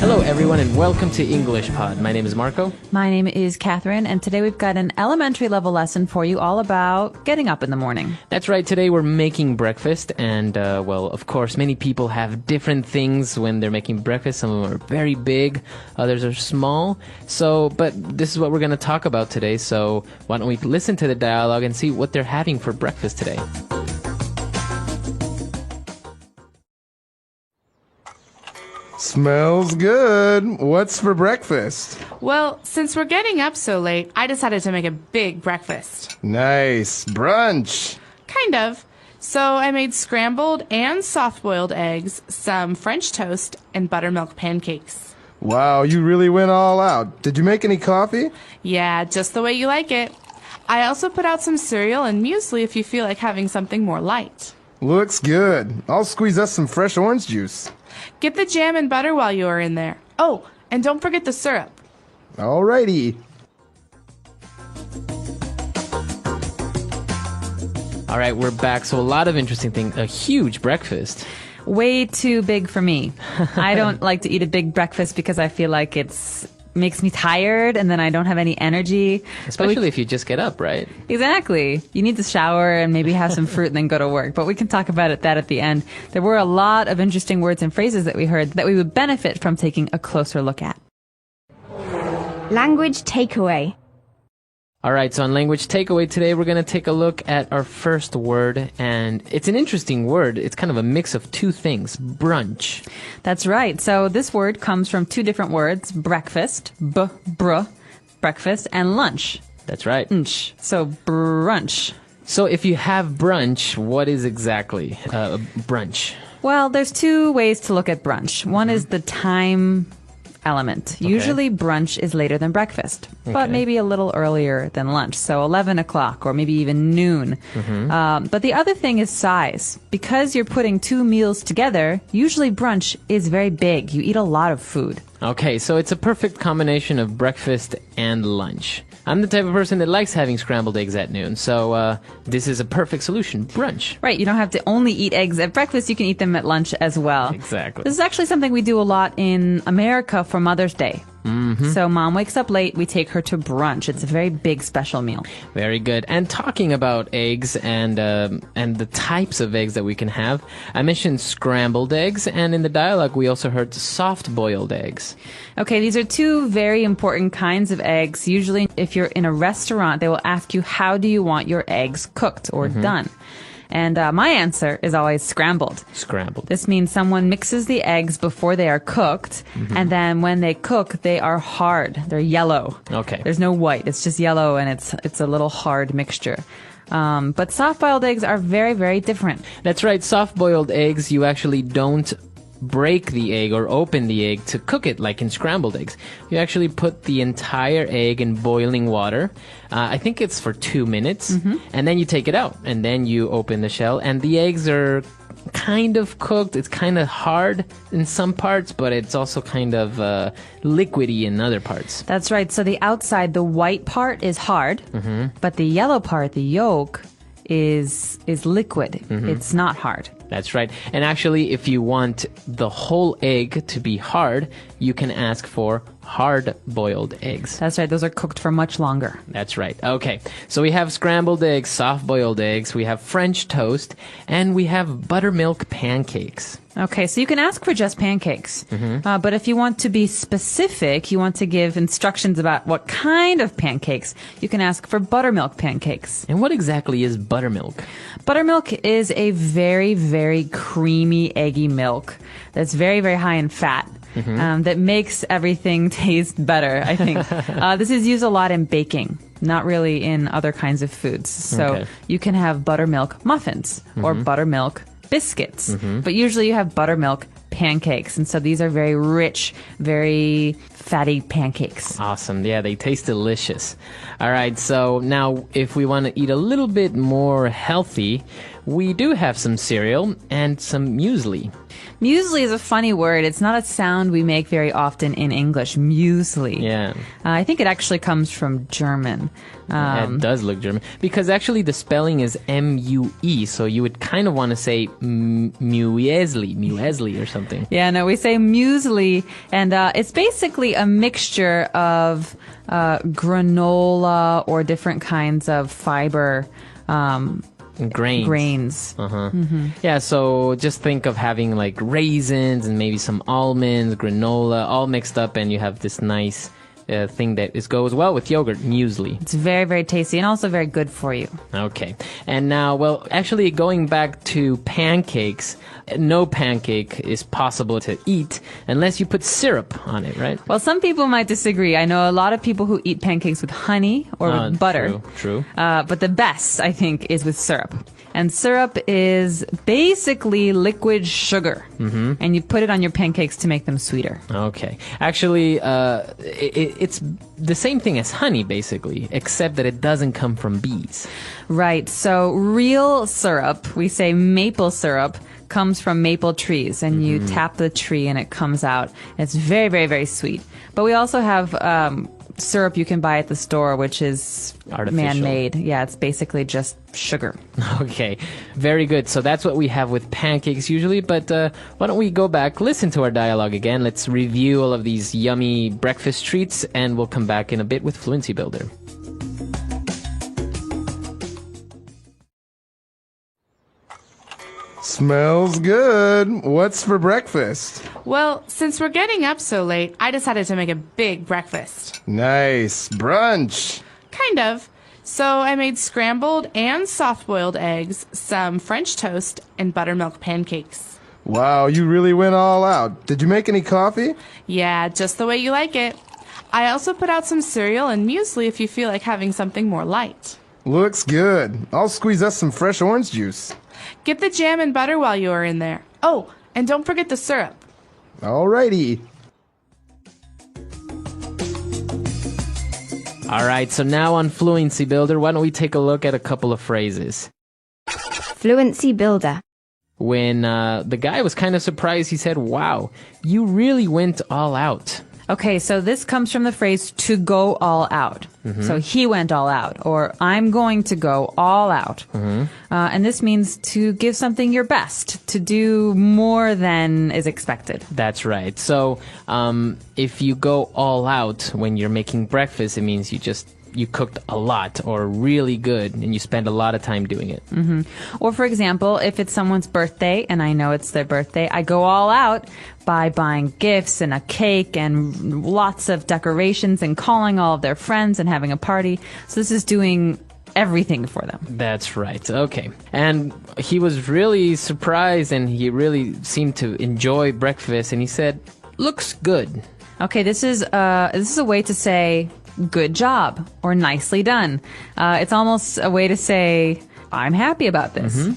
Hello, everyone, and welcome to English Pod. My name is Marco. My name is Catherine, and today we've got an elementary level lesson for you all about getting up in the morning. That's right. Today we're making breakfast, and, well, of course, many people have different things when they're making breakfast. Some of them are very big, others are small. But this is what we're going to talk about today, so why don't we listen to the dialogue and see what they're having for breakfast today. Smells good. What's for breakfast? Well, since we're getting up so late, I decided to make a big breakfast. Nice. Brunch. Kind of. So I made scrambled and soft-boiled eggs, some French toast, and buttermilk pancakes. Wow, you really went all out. Did you make any coffee? Yeah, just the way you like it. I also put out some cereal and muesli if you feel like having something more light. Looks good. I'll squeeze us some fresh orange juice. Get the jam and butter while you are in there. Oh, and don't forget the syrup. Alrighty. All right, we're back. So a lot of interesting things. A huge breakfast. Way too big for me. I don't like to eat a big breakfast because I feel like makes me tired and then I don't have any energy. Especially if you just get up, right? Exactly. You need to shower and maybe have some fruit and then go to work. But we can talk about that at the end. There were a lot of interesting words and phrases that we heard that we would benefit from taking a closer look at. Language takeaway. All right, so on Language Takeaway today, we're going to take a look at our first word, and it's an interesting word. It's kind of a mix of two things, brunch. That's right. So this word comes from two different words, breakfast, breakfast, and lunch. That's right. So brunch. So if you have brunch, what is exactly brunch? Well, there's two ways to look at brunch. One is the time element. Okay. Usually brunch is later than breakfast, but maybe a little earlier than lunch. So 11 o'clock or maybe even noon. But the other thing is size. Because you're putting two meals together, usually brunch is very big. You eat a lot of food. Okay, so it's a perfect combination of breakfast and lunch. I'm the type of person that likes having scrambled eggs at noon, so this is a perfect solution, brunch. Right, you don't have to only eat eggs at breakfast, you can eat them at lunch as well. Exactly. This is actually something we do a lot in America for Mother's Day. So mom wakes up late, we take her to brunch. It's a very big special meal. Very good. And talking about eggs and the types of eggs that we can have, I mentioned scrambled eggs, and in the dialogue we also heard soft-boiled eggs. Okay, these are two very important kinds of eggs. Usually if you're in a restaurant, they will ask you, how do you want your eggs cooked or done? And my answer is always scrambled. Scrambled. This means someone mixes the eggs before they are cooked, and then when they cook, they are hard. They're yellow. Okay. There's no white. It's just yellow, and it's a little hard mixture. But soft-boiled eggs are very, very different. That's right. Soft-boiled eggs, you actually don't break the egg or open the egg to cook it like in scrambled eggs. You actually put the entire egg in boiling water. I think it's for 2 minutes, and then you take it out, and then you open the shell, and the eggs are kind of cooked. It's kind of hard in some parts, but it's also kind of liquidy in other parts. That's right. So the outside, the white part is hard, but the yellow part, the yolk, is liquid. It's not hard. That's right. And actually, if you want the whole egg to be hard, you can ask for hard-boiled eggs. That's right. Those are cooked for much longer. That's right. Okay. So we have scrambled eggs, soft-boiled eggs, we have French toast, and we have buttermilk pancakes. Okay, so you can ask for just pancakes. But if you want to be specific, you want to give instructions about what kind of pancakes, you can ask for buttermilk pancakes. And what exactly is buttermilk? Buttermilk is a very, very creamy, eggy milk that's very, very high in fat. That makes everything taste better, I think. This is used a lot in baking, not really in other kinds of foods. So you can have buttermilk muffins or buttermilk biscuits, but usually you have buttermilk pancakes. And so these are very rich, very fatty pancakes. Awesome. Yeah, they taste delicious. All right, so now if we want to eat a little bit more healthy, we do have some cereal and some muesli. Muesli is a funny word. It's not a sound we make very often in English. Muesli. Yeah. I think it actually comes from German. It does look German. Because actually the spelling is M-U-E, so you would kind of want to say muesli or something. Yeah, no, we say muesli, and it's basically a mixture of granola or different kinds of fiber grains. Yeah, so just think of having like raisins and maybe some almonds, granola, all mixed up, and you have this nice thing that goes well with yogurt, muesli. It's very, very tasty and also very good for you. Okay. And now, well, actually going back to pancakes, no pancake is possible to eat unless you put syrup on it, right? Well, some people might disagree. I know a lot of people who eat pancakes with honey or with butter. True. But the best, I think, is with syrup. And syrup is basically liquid sugar. And you put it on your pancakes to make them sweeter. Okay. Actually, it's the same thing as honey, basically, except that it doesn't come from bees. Right. So real syrup, we say maple syrup, comes from maple trees, and you tap the tree and it comes out. It's very, very, very sweet. But we also have syrup you can buy at the store, which is artificial. Man-made. Yeah, it's basically just sugar. Okay, very good. So that's what we have with pancakes usually, but why don't we go back, listen to our dialogue again. Let's review all of these yummy breakfast treats, and we'll come back in a bit with Fluency Builder. Smells good. What's for breakfast? Well, since we're getting up so late, I decided to make a big breakfast. Nice. Brunch. Kind of. So I made scrambled and soft-boiled eggs, some French toast, and buttermilk pancakes. Wow, you really went all out. Did you make any coffee? Yeah, just the way you like it. I also put out some cereal and muesli if you feel like having something more light. Looks good. I'll squeeze us some fresh orange juice. Get the jam and butter while you are in there. Oh, and don't forget the syrup. Alrighty. All right, so now on Fluency Builder, why don't we take a look at a couple of phrases. Fluency Builder. When the guy was kind of surprised, he said, "Wow, you really went all out." Okay, so this comes from the phrase to go all out. So he went all out, or I'm going to go all out. And this means to give something your best, to do more than is expected. That's right. So if you go all out when you're making breakfast, it means you cooked a lot or really good and you spend a lot of time doing it. Or for example, if it's someone's birthday and I know it's their birthday, I go all out by buying gifts and a cake and lots of decorations and calling all of their friends and having a party. So this is doing everything for them. That's right. Okay. And he was really surprised and he really seemed to enjoy breakfast and he said, "Looks good." Okay, this is a way to say good job or nicely done. It's almost a way to say I'm happy about this.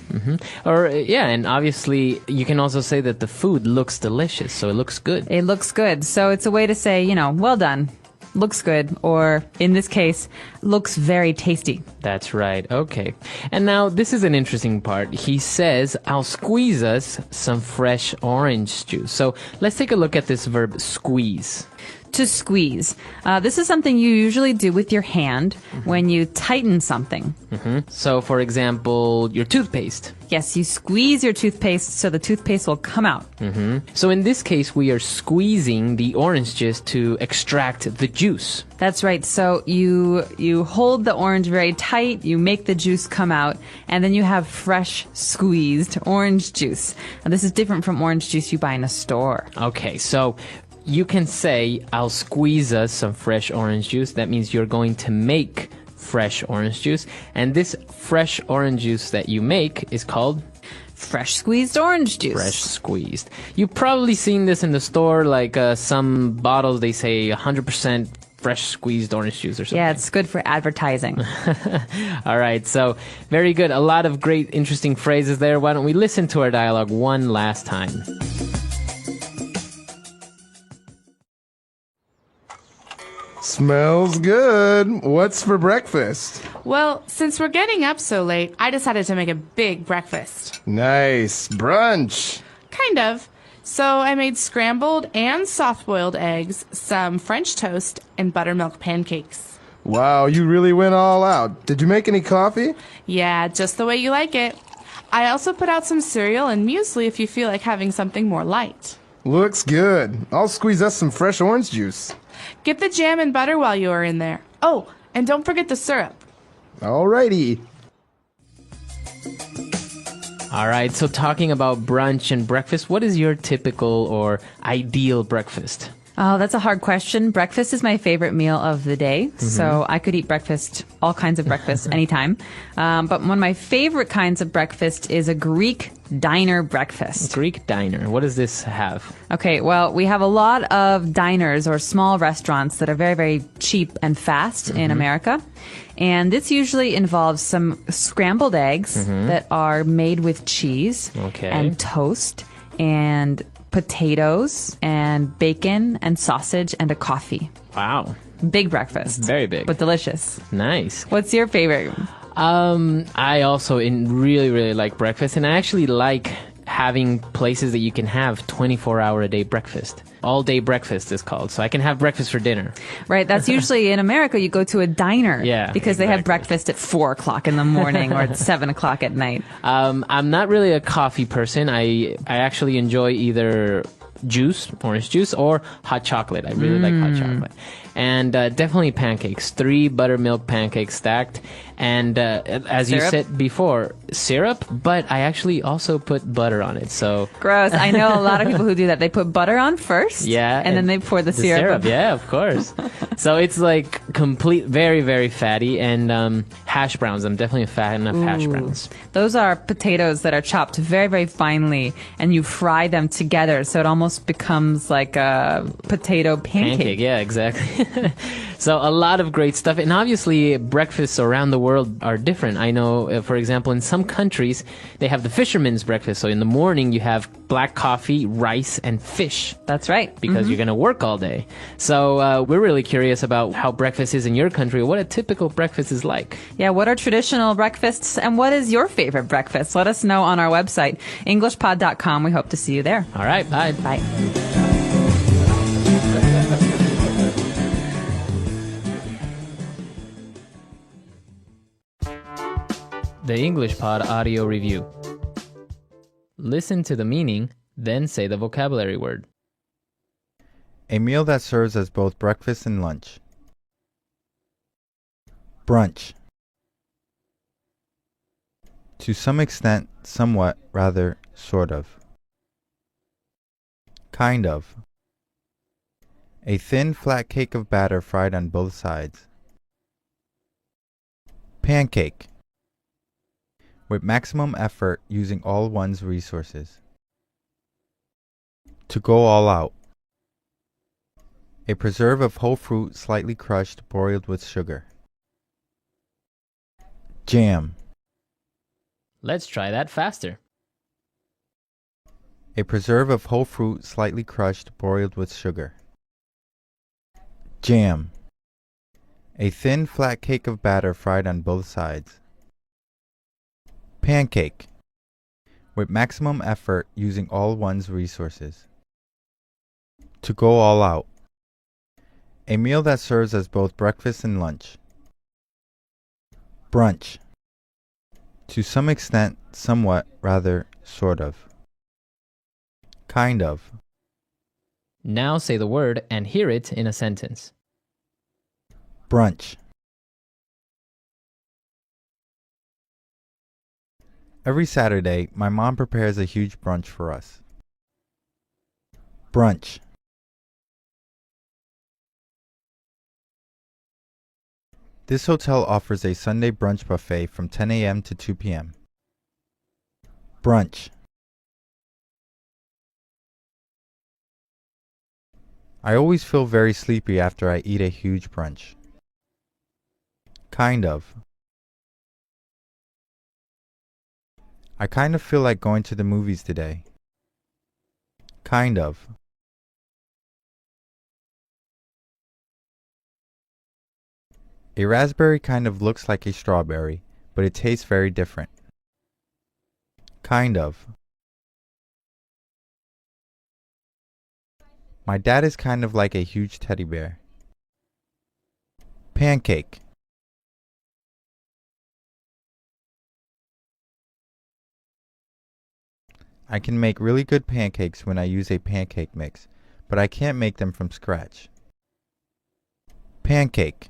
Or yeah, and obviously you can also say that the food looks delicious, so it looks good. It looks good. So it's a way to say, well done. Looks good. Or in this case, looks very tasty. That's right. Okay. And now this is an interesting part. He says, "I'll squeeze us some fresh orange juice." So let's take a look at this verb squeeze. To squeeze. This is something you usually do with your hand when you tighten something. So for example, your toothpaste. Yes, you squeeze your toothpaste so the toothpaste will come out. So in this case, we are squeezing the orange juice to extract the juice. That's right. So you hold the orange very tight, you make the juice come out, and then you have fresh squeezed orange juice. Now, this is different from orange juice you buy in a store. Okay, so you can say, "I'll squeeze us some fresh orange juice." That means you're going to make fresh orange juice. And this fresh orange juice that you make is called fresh squeezed orange juice. Fresh squeezed. You've probably seen this in the store, like some bottles, they say 100% fresh squeezed orange juice or something. Yeah, it's good for advertising. All right, so very good. A lot of great, interesting phrases there. Why don't we listen to our dialogue one last time? Smells good. What's for breakfast? Well, since we're getting up so late, I decided to make a big breakfast. Nice. Brunch. Kind of. So I made scrambled and soft-boiled eggs, some French toast, and buttermilk pancakes. Wow, you really went all out. Did you make any coffee? Yeah, just the way you like it. I also put out some cereal and muesli if you feel like having something more light. Looks good. I'll squeeze us some fresh orange juice. Get the jam and butter while you are in there. Oh, and don't forget the syrup. Alrighty. All right, so talking about brunch and breakfast, what is your typical or ideal breakfast? Oh, that's a hard question. Breakfast is my favorite meal of the day. So I could eat breakfast, all kinds of breakfast, anytime. But one of my favorite kinds of breakfast is a Greek diner breakfast. Greek diner. What does this have? Okay, well, we have a lot of diners or small restaurants that are very, very cheap and fast in America. And this usually involves some scrambled eggs that are made with cheese and toast and potatoes and bacon and sausage and a coffee. Wow. Big breakfast. Very big. But delicious. Nice. What's your favorite? I also really, really like breakfast, and I actually like having places that you can have 24-hour-a-day breakfast. All-day breakfast is called, so I can have breakfast for dinner. Right, that's usually in America, you go to a diner. Yeah, because they have exactly. breakfast at 4 o'clock in the morning or at 7 o'clock at night. I'm not really a coffee person. I actually enjoy either juice, orange juice, or hot chocolate. I really like hot chocolate. And definitely pancakes. 3 buttermilk pancakes stacked. And as you Syrup? said before, syrup, but I actually also put butter on it. So Gross. I know a lot of people who do that. They put butter on first. yeah, And then they pour the syrup. Yeah, of course. So it's like very, very fatty. And hash browns. I'm definitely a fan of hash browns. Those are potatoes that are chopped very, very finely, and you fry them together, so it almost becomes like a potato pancake. Yeah, exactly. So a lot of great stuff. And obviously, breakfasts around the world are different. I know, for example, in some countries, they have the fisherman's breakfast. So in the morning, you have black coffee, rice, and fish. That's right. Because you're going to work all day. So we're really curious about how breakfast is in your country, what a typical breakfast is like. Yeah, what are traditional breakfasts, and what is your favorite breakfast? Let us know on our website, englishpod.com. We hope to see you there. All right, bye. Bye. The English Pod Audio Review. Listen to the meaning, then say the vocabulary word. A meal that serves as both breakfast and lunch. Brunch. To some extent, somewhat, rather, sort of. Kind of. A thin, flat cake of batter fried on both sides. Pancake. With maximum effort using all one's resources. To go all out. A preserve of whole fruit slightly crushed, boiled with sugar. Jam. Let's try that faster. A preserve of whole fruit slightly crushed, boiled with sugar. Jam. A thin, flat cake of batter fried on both sides. Pancake. With maximum effort using all one's resources. To go all out. A meal that serves as both breakfast and lunch. Brunch. To some extent, somewhat, rather, sort of. Kind of. Now say the word and hear it in a sentence. Brunch. Every Saturday, my mom prepares a huge brunch for us. Brunch. This hotel offers a Sunday brunch buffet from 10 a.m. to 2 p.m. Brunch. I always feel very sleepy after I eat a huge brunch. Kind of. I kind of feel like going to the movies today. Kind of. A raspberry kind of looks like a strawberry, but it tastes very different. Kind of. My dad is kind of like a huge teddy bear. Pancake. I can make really good pancakes when I use a pancake mix, but I can't make them from scratch. Pancake.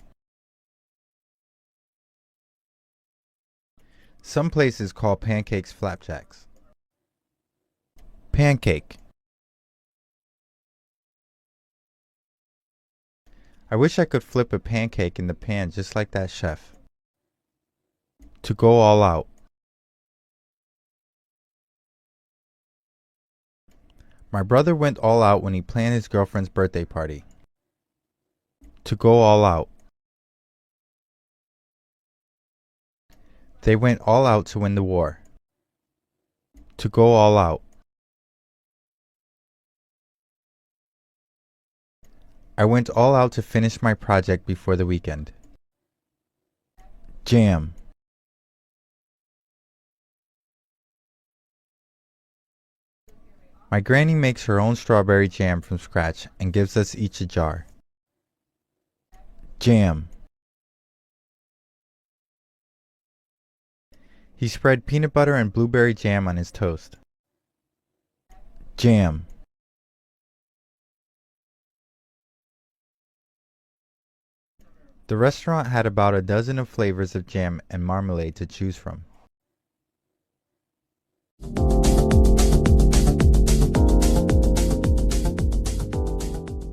Some places call pancakes flapjacks. Pancake. I wish I could flip a pancake in the pan just like that chef. To go all out. My brother went all out when he planned his girlfriend's birthday party. To go all out. They went all out to win the war. To go all out. I went all out to finish my project before the weekend. Jam. My granny makes her own strawberry jam from scratch and gives us each a jar. Jam. He spread peanut butter and blueberry jam on his toast. Jam. The restaurant had about a dozen of flavors of jam and marmalade to choose from.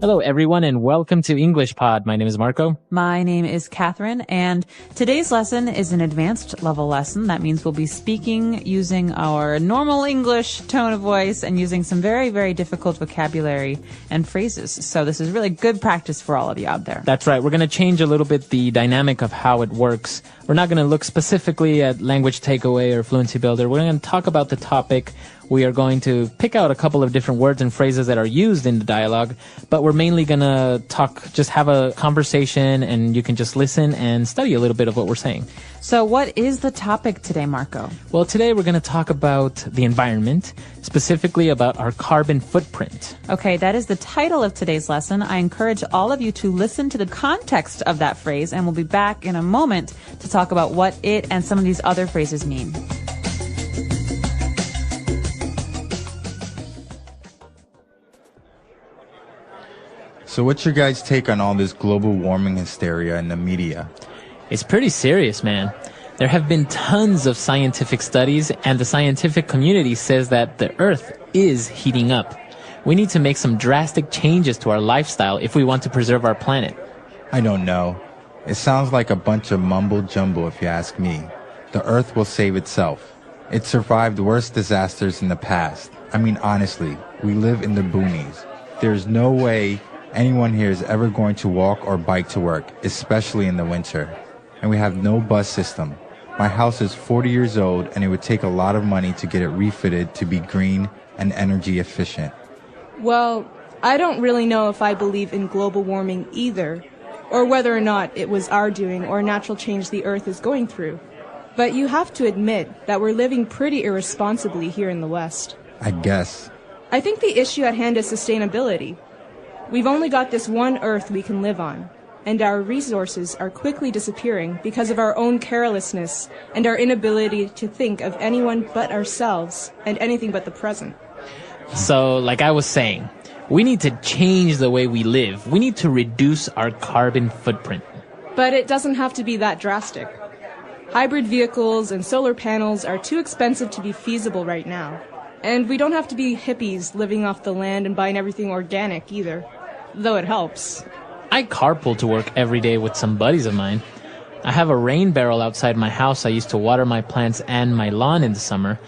Hello, everyone, and welcome to English Pod. My name is Marco. My name is Catherine, and today's lesson is an advanced level lesson. That means we'll be speaking using our normal English tone of voice and using some very, very difficult vocabulary and phrases. So this is really good practice for all of you out there. That's right. We're going to change a little bit the dynamic of how it works. We're not going to look specifically at language takeaway or fluency builder. We're going to talk about the topic. We are going to pick out a couple of different words and phrases that are used in the dialogue, but we're mainly going to just have a conversation, and you can just listen and study a little bit of what we're saying. So what is the topic today, Marco? Well, today we're going to talk about the environment, specifically about our carbon footprint. Okay, that is the title of today's lesson. I encourage all of you to listen to the context of that phrase, and we'll be back in a moment to talk about what it and some of these other phrases mean. So what's your guys' take on all this global warming hysteria in the media? It's pretty serious, man. There have been tons of scientific studies, and the scientific community says that the Earth is heating up. We need to make some drastic changes to our lifestyle if we want to preserve our planet. I don't know. It sounds like a bunch of mumbo jumbo if you ask me. The Earth will save itself. It survived worse disasters in the past. I mean, honestly, we live in the boonies. There's no way anyone here is ever going to walk or bike to work, especially in the winter. And we have no bus system. My house is 40 years old, and it would take a lot of money to get it refitted to be green and energy efficient. Well, I don't really know if I believe in global warming either, or whether or not it was our doing or natural change the Earth is going through. But you have to admit that we're living pretty irresponsibly here in the West. I guess. I think the issue at hand is sustainability. We've only got this one Earth we can live on, and our resources are quickly disappearing because of our own carelessness and our inability to think of anyone but ourselves and anything but the present. So, like I was saying, we need to change the way we live. We need to reduce our carbon footprint. But it doesn't have to be that drastic. Hybrid vehicles and solar panels are too expensive to be feasible right now. And we don't have to be hippies living off the land and buying everything organic either, though it helps. I carpool to work every day with some buddies of mine. I have a rain barrel outside my house I use to water my plants and my lawn in the summer,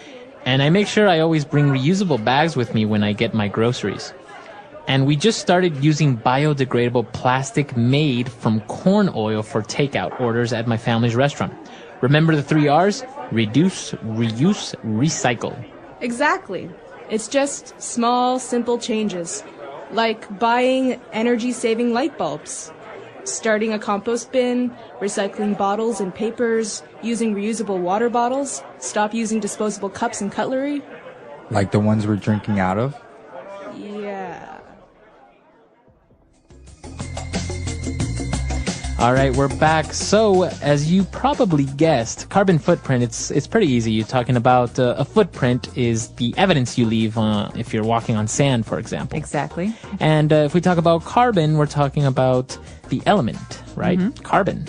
and I make sure I always bring reusable bags with me when I get my groceries. And we just started using biodegradable plastic made from corn oil for takeout orders at my family's restaurant. Remember the 3 R's? Reduce, reuse, recycle. Exactly. It's just small, simple changes, like buying energy-saving light bulbs. starting a compost bin, recycling bottles and papers, using reusable water bottles, stop using disposable cups and cutlery. Like the ones we're drinking out of? Yeah. All right, we're back. So, as you probably guessed, carbon footprint, it's pretty easy. You're talking about a footprint is the evidence you leave if you're walking on sand, for example. Exactly. And if we talk about carbon, we're talking about the element, right? Carbon.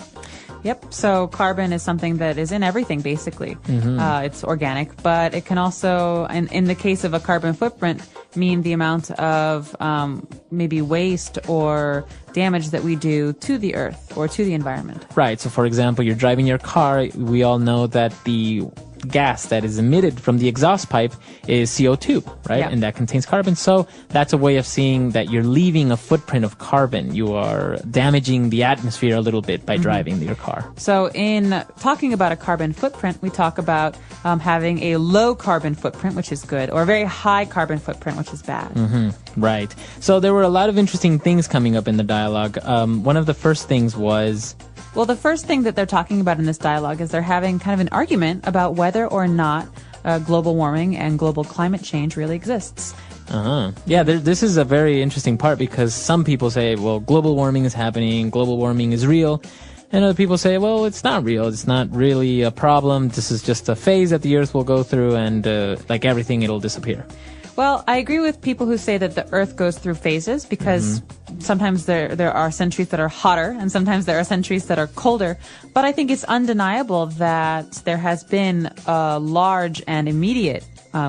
Yep. So carbon is something that is in everything, basically. It's organic, but it can also, in the case of a carbon footprint, mean the amount of maybe waste or damage that we do to the earth or to the environment. Right. So, for example, you're driving your car. We all know that the gas that is emitted from the exhaust pipe is CO2, right? Yeah. And that contains carbon. So that's a way of seeing that you're leaving a footprint of carbon. You are damaging the atmosphere a little bit by driving your car. So in talking about a carbon footprint, we talk about having a low carbon footprint, which is good, or a very high carbon footprint, which is bad. Right. So there were a lot of interesting things coming up in the dialogue. One of the first things was... Well, the first thing that they're talking about in this dialogue is they're having kind of an argument about whether or not global warming and global climate change really exists. Yeah, this is a very interesting part because some people say, well, global warming is happening, global warming is real. And other people say, well, it's not real. It's not really a problem. This is just a phase that the Earth will go through and like everything, it'll disappear. Well, I agree with people who say that the Earth goes through phases because sometimes there are centuries that are hotter and sometimes there are centuries that are colder. But I think it's undeniable that there has been a large and immediate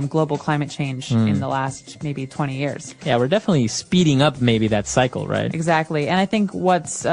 global climate change in the last maybe 20 years. Yeah, we're definitely speeding up maybe that cycle, right? Exactly. And I think what's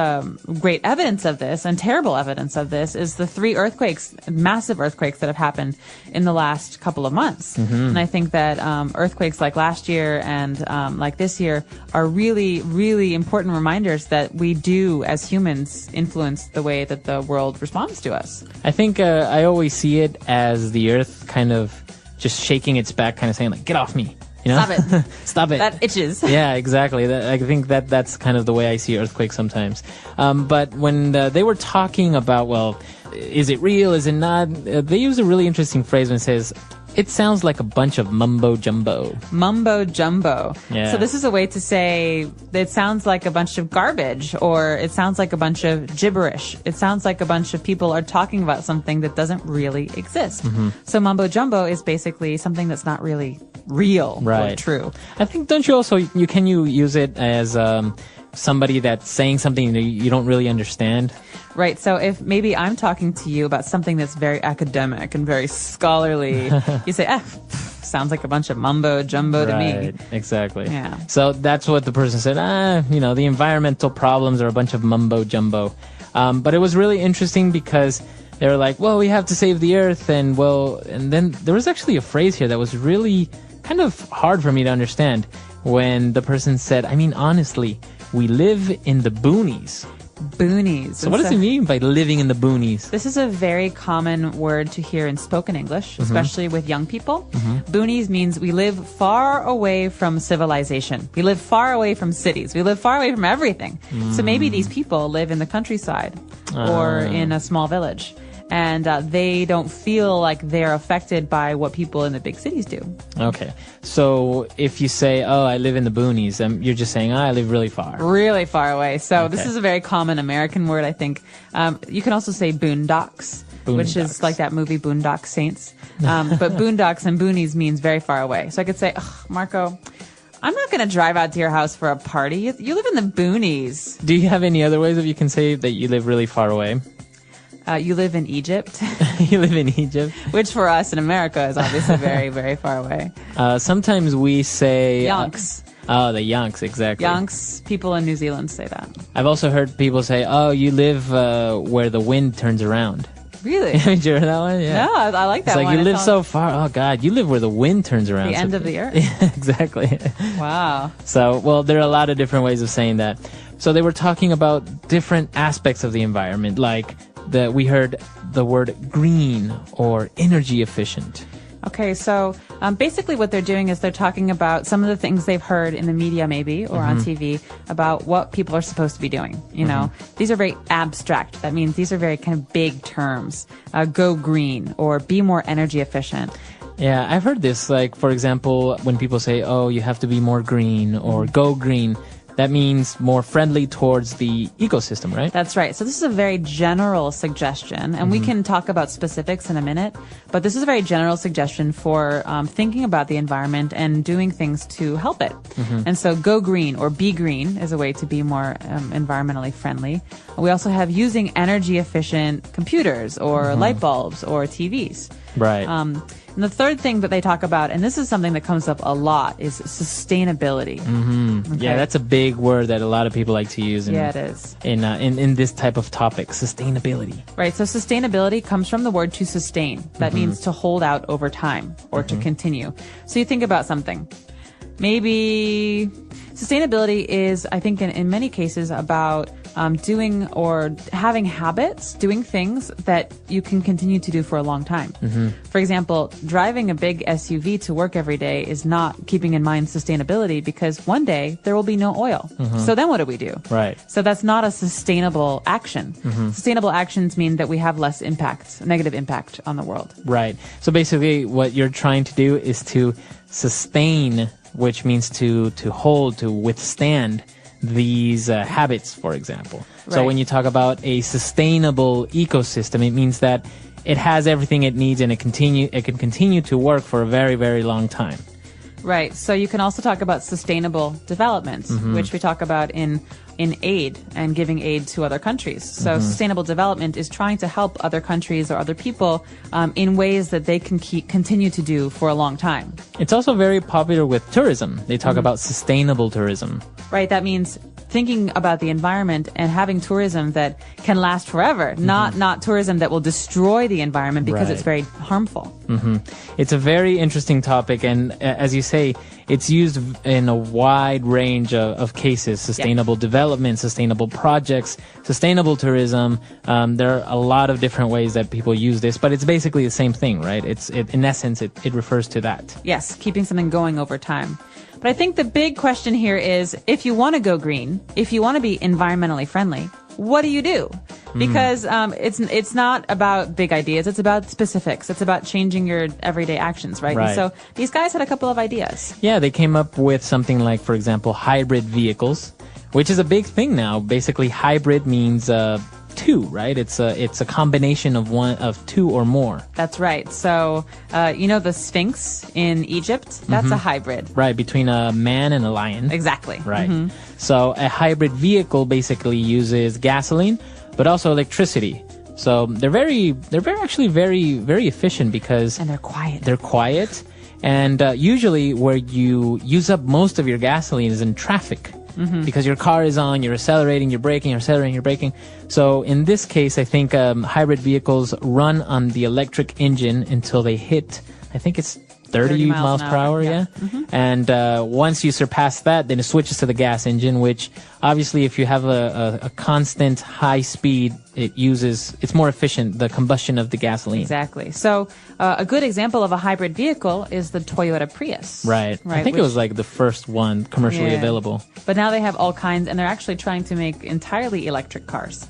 great evidence of this and terrible evidence of this is the 3 earthquakes, massive earthquakes that have happened in the last couple of months. And I think that earthquakes like last year and like this year are really, really important reminders that we do, as humans, influence the way that the world responds to us. I think I always see it as the Earth kind of just shaking its back, kind of saying, like, get off me. You know? Stop it. Stop it. That itches. Yeah, exactly. I think that's kind of the way I see earthquakes sometimes. But when they were talking about, well, is it real? Is it not? They use a really interesting phrase when it says, it sounds like a bunch of mumbo jumbo. Mumbo jumbo. Yeah. So this is a way to say that it sounds like a bunch of garbage, or it sounds like a bunch of gibberish. It sounds like a bunch of people are talking about something that doesn't really exist. So mumbo jumbo is basically something that's not really real or true. I think, don't you also, can you use it as somebody that's saying something that you don't really understand? Right. So if maybe I'm talking to you about something that's very academic and very scholarly, you say, sounds like a bunch of mumbo jumbo to me. Exactly. Yeah. So that's what the person said. The environmental problems are a bunch of mumbo jumbo. But it was really interesting because they were like, well, we have to save the Earth. And then there was actually a phrase here that was really kind of hard for me to understand when the person said, I mean, honestly, we live in the boonies. Boonies. So what does it mean by living in the boonies? This is a very common word to hear in spoken English, especially with young people. Boonies means we live far away from civilization. We live far away from cities. We live far away from everything. So maybe these people live in the countryside or in a small village. And they don't feel like they're affected by what people in the big cities do. Okay. So if you say, oh, I live in the boonies, you're just saying, I live really far. Really far away. So this is a very common American word, I think. You can also say boondocks, which is like that movie Boondock Saints. But boondocks and boonies means very far away. So I could say, Marco, I'm not going to drive out to your house for a party. You live in the boonies. Do you have any other ways that you can say that you live really far away? You live in Egypt. You live in Egypt. Which for us in America is obviously very, very far away. Sometimes we say... Yonks. The Yonks, exactly. Yonks, people in New Zealand say that. I've also heard people say, oh, you live where the wind turns around. Really? Did you hear that one? Yeah. No, I like that one. It's like, one. you live so far. Oh, God, you live where the wind turns around. The end of the earth. Exactly. Wow. So, well, there are a lot of different ways of saying that. So they were talking about different aspects of the environment, like we heard the word green or energy efficient. Okay, so basically what they're doing is they're talking about some of the things they've heard in the media maybe or on TV about what people are supposed to be doing. You know, these are very abstract. That means these are very kind of big terms. Go green or be more energy efficient. Yeah, I've heard this. Like, for example, when people say, oh, you have to be more green or go green, that means more friendly towards the ecosystem, right? That's right. So this is a very general suggestion, and we can talk about specifics in a minute, but this is a very general suggestion for thinking about the environment and doing things to help it. And so go green or be green is a way to be more environmentally friendly. We also have using energy efficient computers or light bulbs or TVs. Right. And the third thing that they talk about, and this is something that comes up a lot, is sustainability. Okay? Yeah, that's a big word that a lot of people like to use. Yeah, it is. In this type of topic, sustainability. Right. So sustainability comes from the word to sustain. That means to hold out over time or to continue. So you think about something. Maybe sustainability is, I think, in many cases about doing or having habits, doing things that you can continue to do for a long time. For example, driving a big SUV to work every day is not keeping in mind sustainability because one day there will be no oil. So then what do we do? Right. So that's not a sustainable action. Sustainable actions mean that we have less impact, negative impact on the world. Right. So basically what you're trying to do is to sustain, which means to hold, to withstand these habits, for example. So Right. when you talk about a sustainable ecosystem, it means that it has everything it needs and it can continue to work for a very, very long time. Right. So you can also talk about sustainable development, which we talk about in aid and giving aid to other countries. So sustainable development is trying to help other countries or other people in ways that they can continue to do for a long time. It's also very popular with tourism. They talk about sustainable tourism. Right. That means thinking about the environment and having tourism that can last forever, not tourism that will destroy the environment because Right. it's very harmful. It's a very interesting topic, and as you say, it's used in a wide range of cases. Sustainable development, sustainable projects, sustainable tourism. There are a lot of different ways that people use this, but it's basically the same thing, right? In essence, it refers to that. Yes, keeping something going over time. But I think the big question here is, if you want to go green, if you want to be environmentally friendly, what do you do? Because it's not about big ideas. It's about specifics. It's about changing your everyday actions, right? Right. And so these guys had a couple of ideas. Yeah, they came up with something like, for example, hybrid vehicles, which is a big thing now. Basically, hybrid means two, right? It's a combination of two or more. That's right. So, you know the Sphinx in Egypt? That's a hybrid. Right, between a man and a lion. Exactly. Right. So a hybrid vehicle basically uses gasoline, but also electricity. So they're actually very efficient because And they're quiet. they're quiet. And usually where you use up most of your gasoline is in traffic. Because your car is on, you're accelerating, you're braking, you're accelerating, you're braking. So in this case, I think hybrid vehicles run on the electric engine until they hit, I think it's 30 miles per hour, yeah. And once you surpass that, then it switches to the gas engine, which obviously if you have a constant high speed, it's more efficient, the combustion of the gasoline. Exactly. So a good example of a hybrid vehicle is the Toyota Prius. Right. I think it was like the first one commercially available. But now they have all kinds, and they're actually trying to make entirely electric cars.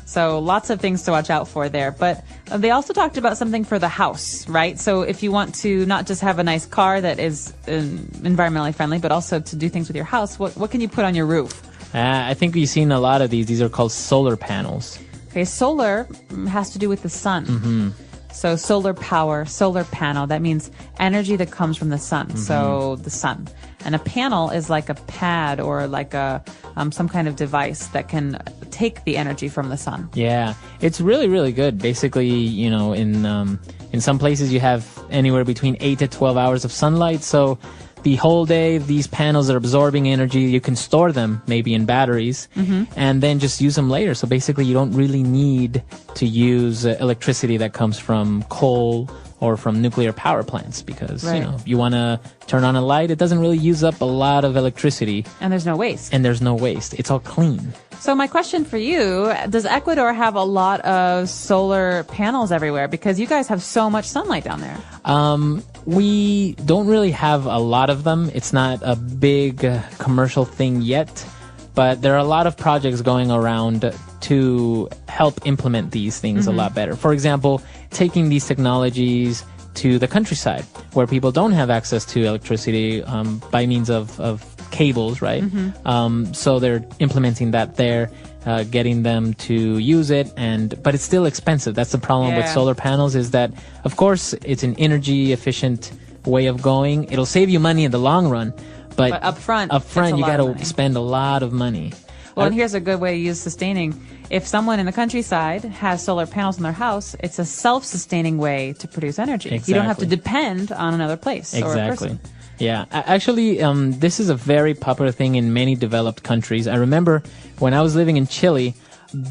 So lots of things to watch out for there. But they also talked about something for the house, right? So if you want to not just have a nice car that is environmentally friendly, but also to do things with your house, what can you put on your roof? I think we've seen a lot of these. These are called solar panels. Okay, solar has to do with the sun. So solar power, solar panel, that means energy that comes from the sun. So the sun. And a panel is like a pad or like a some kind of device that can take the energy from the sun. Yeah, it's really, really good. Basically, you know, in some places you have anywhere between 8 to 12 hours of sunlight. So the whole day, these panels are absorbing energy. You can store them maybe in batteries and then just use them later. So basically, you don't really need to use electricity that comes from coal or from nuclear power plants because, Right. if you want to turn on a light, it doesn't really use up a lot of electricity. And there's no waste. And there's no waste. It's all clean. So my question for you, does Ecuador have a lot of solar panels everywhere? Because you guys have so much sunlight down there. We don't really have a lot of them. It's not a big commercial thing yet, but there are a lot of projects going around to help implement these things a lot better. For example, taking these technologies to the countryside where people don't have access to electricity by means of cables, right? So they're implementing that there, getting them to use it, but it's still expensive. That's the problem with Yeah. solar panels is that, of course, it's an energy efficient way of going. It'll save you money in the long run, but But upfront, it's a you lot got of to money. spend a lot of money. Well, and here's a good way to use sustaining. If someone in the countryside has solar panels in their house, it's a self-sustaining way to produce energy. You don't have to Exactly. depend on another place or a Exactly. person. Yeah. Actually, this is a very popular thing in many developed countries. I remember when I was living in Chile,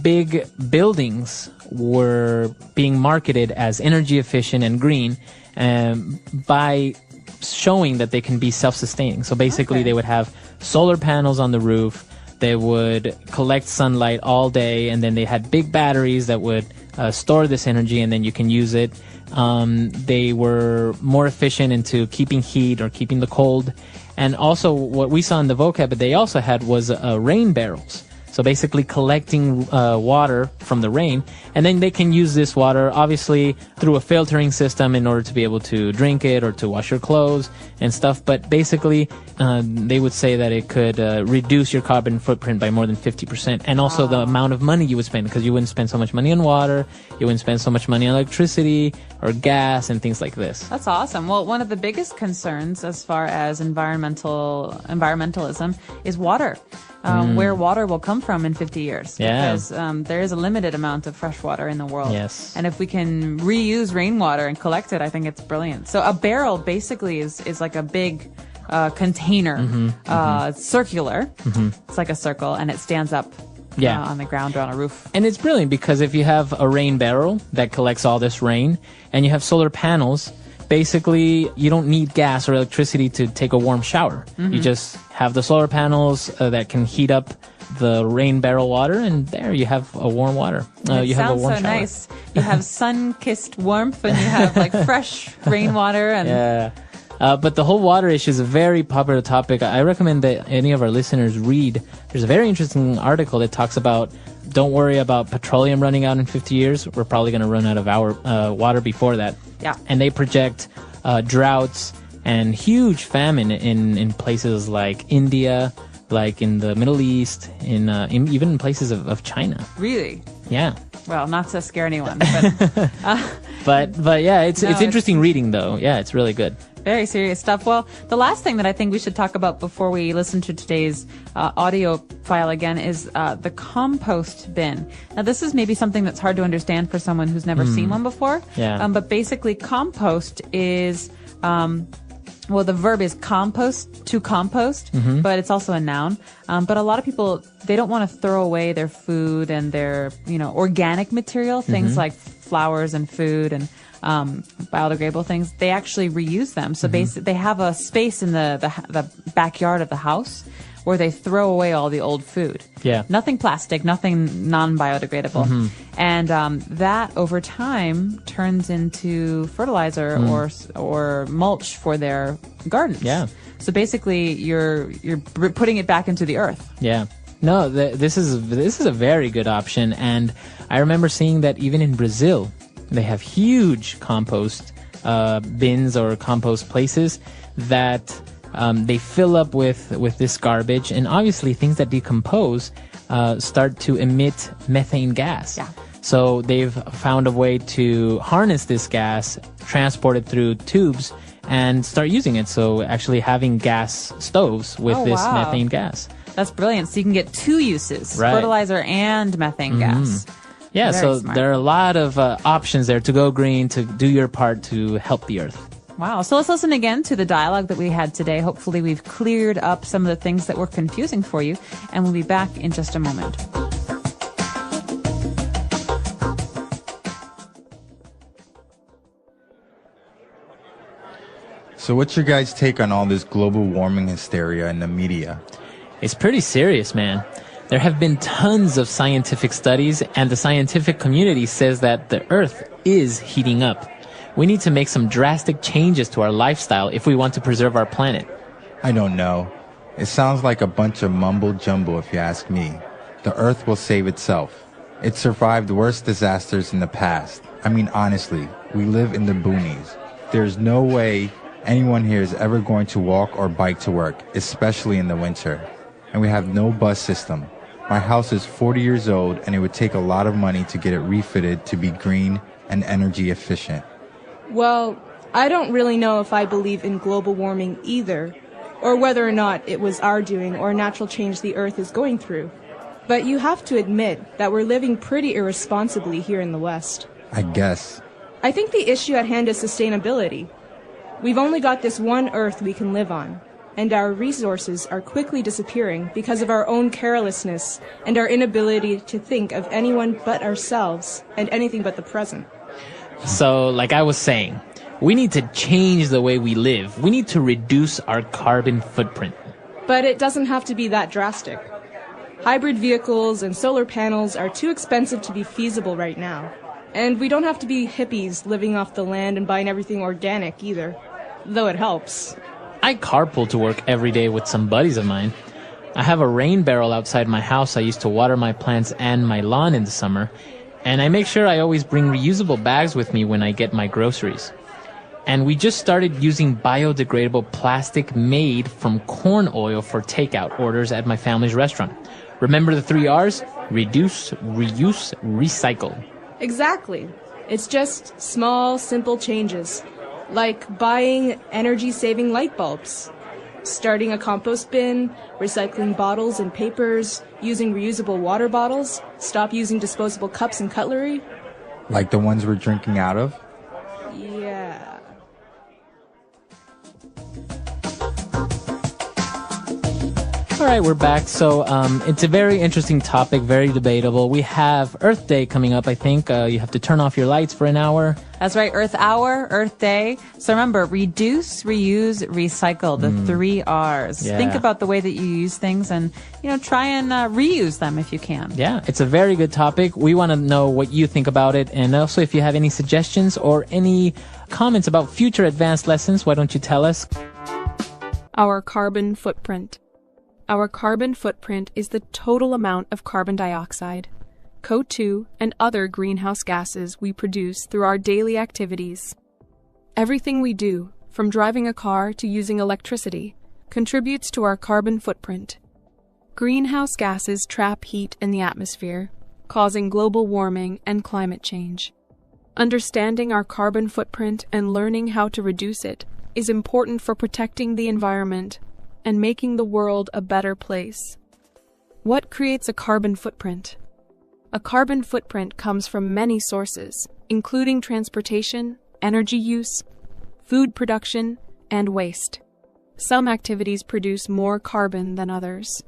big buildings were being marketed as energy efficient and green by showing that they can be self-sustaining. So basically, Okay. they would have solar panels on the roof. They would collect sunlight all day, and then they had big batteries that would store this energy, and then you can use it. They were more efficient into keeping heat or keeping the cold. And also what we saw in the vocab that they also had was rain barrels. So basically collecting water from the rain, and then they can use this water obviously through a filtering system in order to be able to drink it or to wash your clothes and stuff. But basically, they would say that it could reduce your carbon footprint by more than 50%, and also the amount of money you would spend, because you wouldn't spend so much money on water, you wouldn't spend so much money on electricity or gas and things like this. That's awesome. Well, one of the biggest concerns as far as environmentalism is water. Where water will come from in 50 years. Yeah. Because there is a limited amount of fresh water in the world. Yes. And if we can reuse rainwater and collect it, I think it's brilliant. So a barrel basically is like a big container, circular. It's like a circle, and it stands up Yeah. on the ground or on a roof. And it's brilliant because if you have a rain barrel that collects all this rain and you have solar panels, basically you don't need gas or electricity to take a warm shower. You just have the solar panels that can heat up the rain barrel water, and there you have a warm water. It You have a sounds warm so shower. nice. You have sun-kissed warmth, and you have like fresh rainwater. And Yeah. But the whole water issue is a very popular topic. I recommend that any of our listeners read. There's a very interesting article that talks about, don't worry about petroleum running out in 50 years. We're probably going to run out of our water before that. Yeah. And they project droughts and huge famine in places like India, like in the Middle East, even in places of China. really, Yeah. well, not to scare anyone, but But yeah, it's No, interesting reading though. Yeah, it's really good. very serious stuff. Well, the last thing that I think we should talk about before we listen to today's audio file again is the compost bin. Now, this is maybe something that's hard to understand for someone who's never seen one before. Yeah. But basically, compost is well, the verb is to compost, but it's also a noun. But a lot of people, they don't want to throw away their food and their, organic material, things like flowers and food and biodegradable things. They actually reuse them. So basically, they have a space in the backyard of the house where they throw away all the old food. Yeah. Nothing plastic, nothing non-biodegradable. And that over time turns into fertilizer or mulch for their gardens. Yeah. So basically you're putting it back into the earth. Yeah. No, this is a very good option, and I remember seeing that even in Brazil, they have huge compost bins or compost places that they fill up with this garbage, and obviously things that decompose start to emit methane gas. Yeah. So they've found a way to harness this gas, transport it through tubes, and start using it. So actually having gas stoves with Oh, this wow. methane gas. That's brilliant. So you can get two uses, Right. fertilizer and methane gas. Yeah, Very so smart. there are a lot of options there to go green, to do your part to help the earth. Wow. So let's listen again to the dialogue that we had today. Hopefully we've cleared up some of the things that were confusing for you, and we'll be back in just a moment. So what's your guys' take on all this global warming hysteria in the media? It's pretty serious, man. There have been tons of scientific studies, and the scientific community says that the Earth is heating up. We need to make some drastic changes to our lifestyle if we want to preserve our planet. I don't know. It sounds like a bunch of mumble jumble if you ask me. The Earth will save itself. It survived worse disasters in the past. I mean, honestly, we live in the boonies. There's no way anyone here is ever going to walk or bike to work, especially in the winter. And we have no bus system. My house is 40 years old, and it would take a lot of money to get it refitted to be green and energy efficient. Well, I don't really know if I believe in global warming either, or whether or not it was our doing or a natural change the Earth is going through. But you have to admit that we're living pretty irresponsibly here in the West. I guess. I think the issue at hand is sustainability. We've only got this one Earth we can live on, and our resources are quickly disappearing because of our own carelessness and our inability to think of anyone but ourselves and anything but the present. So, like I was saying, we need to change the way we live. We need to reduce our carbon footprint. But it doesn't have to be that drastic. Hybrid vehicles and solar panels are too expensive to be feasible right now. And we don't have to be hippies living off the land and buying everything organic either, though it helps. I carpool to work every day with some buddies of mine. I have a rain barrel outside my house I use to water my plants and my lawn in the summer, and I make sure I always bring reusable bags with me when I get my groceries. And we just started using biodegradable plastic made from corn oil for takeout orders at my family's restaurant. Remember the 3 R's? Reduce, reuse, recycle. Exactly. It's just small, simple changes, like buying energy-saving light bulbs, starting a compost bin, recycling bottles and papers, using reusable water bottles, stop using disposable cups and cutlery. Like the ones we're drinking out of? Yeah. All right, we're back. So it's a very interesting topic, very debatable. We have Earth Day coming up, I think. You have to turn off your lights for an hour. That's right. Earth Hour, Earth Day. So remember, reduce, reuse, recycle, the 3 R's. Yeah. Think about the way that you use things and, try and reuse them if you can. Yeah, it's a very good topic. We want to know what you think about it. And also, if you have any suggestions or any comments about future advanced lessons, why don't you tell us? Our carbon footprint. Our carbon footprint is the total amount of carbon dioxide, CO2, and other greenhouse gases we produce through our daily activities. Everything we do, from driving a car to using electricity, contributes to our carbon footprint. Greenhouse gases trap heat in the atmosphere, causing global warming and climate change. Understanding our carbon footprint and learning how to reduce it is important for protecting the environment and making the world a better place. What creates a carbon footprint? A carbon footprint comes from many sources, including transportation, energy use, food production, and waste. Some activities produce more carbon than others.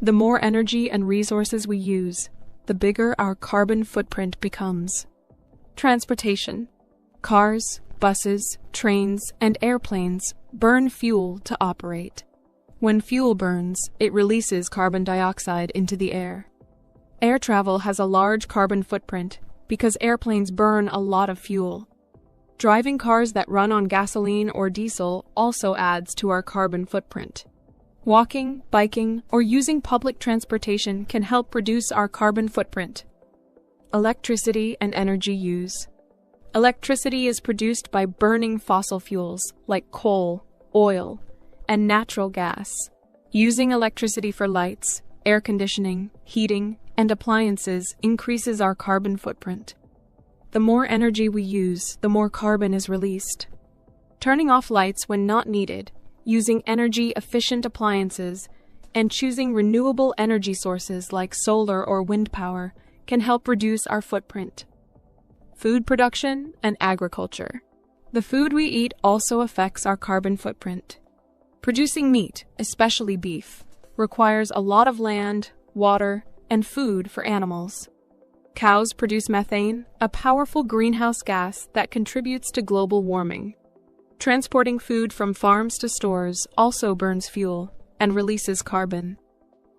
The more energy and resources we use, the bigger our carbon footprint becomes. Transportation. Cars, buses, trains, and airplanes burn fuel to operate. When fuel burns, it releases carbon dioxide into the air. Air travel has a large carbon footprint because airplanes burn a lot of fuel. Driving cars that run on gasoline or diesel also adds to our carbon footprint. Walking, biking, or using public transportation can help reduce our carbon footprint. Electricity and energy use. Electricity is produced by burning fossil fuels like coal, oil, and natural gas. Using electricity for lights, air conditioning, heating, and appliances increases our carbon footprint. The more energy we use, the more carbon is released. Turning off lights when not needed, using energy-efficient appliances, and choosing renewable energy sources like solar or wind power can help reduce our footprint. Food production and agriculture. The food we eat also affects our carbon footprint. Producing meat, especially beef, requires a lot of land, water, and food for animals. Cows produce methane, a powerful greenhouse gas that contributes to global warming. Transporting food from farms to stores also burns fuel and releases carbon.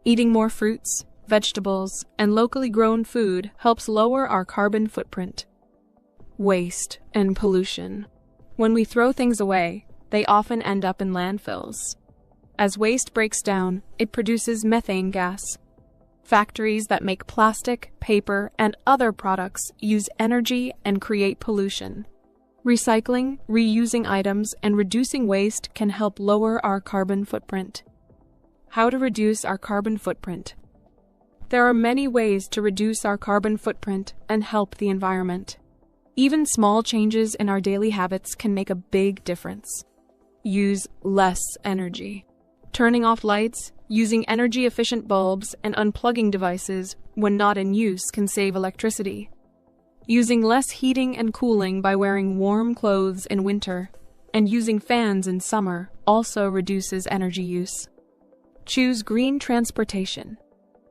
Eating more fruits, vegetables, and locally grown food helps lower our carbon footprint. Waste and pollution. When we throw things away, they often end up in landfills. As waste breaks down, it produces methane gas. Factories that make plastic, paper, and other products use energy and create pollution. Recycling, reusing items, and reducing waste can help lower our carbon footprint. How to reduce our carbon footprint? There are many ways to reduce our carbon footprint and help the environment. Even small changes in our daily habits can make a big difference. Use less energy. Turning off lights, using energy-efficient bulbs, and unplugging devices when not in use can save electricity. Using less heating and cooling by wearing warm clothes in winter, and using fans in summer also reduces energy use. Choose green transportation.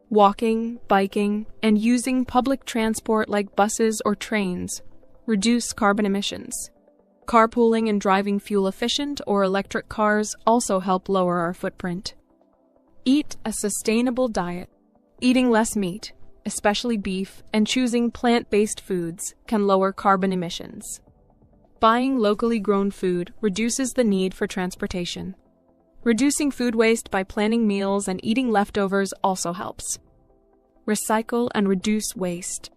Walking, biking, and using public transport like buses or trains reduce carbon emissions. Carpooling and driving fuel-efficient or electric cars also help lower our footprint. Eat a sustainable diet. Eating less meat, especially beef, and choosing plant-based foods can lower carbon emissions. Buying locally grown food reduces the need for transportation. Reducing food waste by planning meals and eating leftovers also helps. Recycle and reduce waste.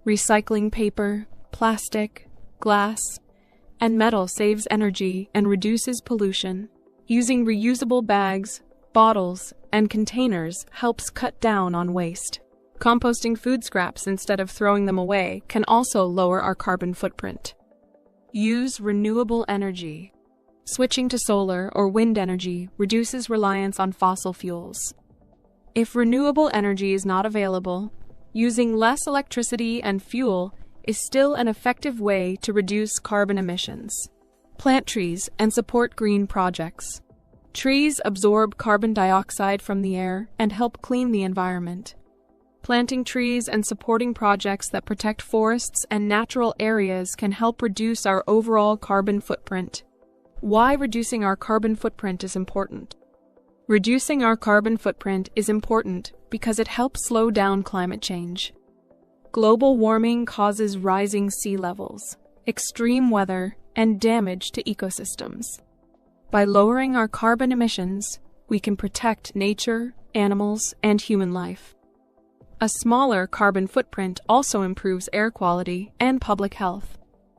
Recycling paper, plastic, glass, and metal saves energy and reduces pollution. Using reusable bags, bottles, and containers helps cut down on waste. Composting food scraps instead of throwing them away can also lower our carbon footprint. Use renewable energy. Switching to solar or wind energy reduces reliance on fossil fuels. If renewable energy is not available, using less electricity and fuel is still an effective way to reduce carbon emissions. Plant trees and support green projects. Trees absorb carbon dioxide from the air and help clean the environment. Planting trees and supporting projects that protect forests and natural areas can help reduce our overall carbon footprint. Why reducing our carbon footprint is important? Reducing our carbon footprint is important because it helps slow down climate change. Global warming causes rising sea levels, extreme weather, and damage to ecosystems. By lowering our carbon emissions, we can protect nature, animals, and human life. A smaller carbon footprint also improves air quality and public health.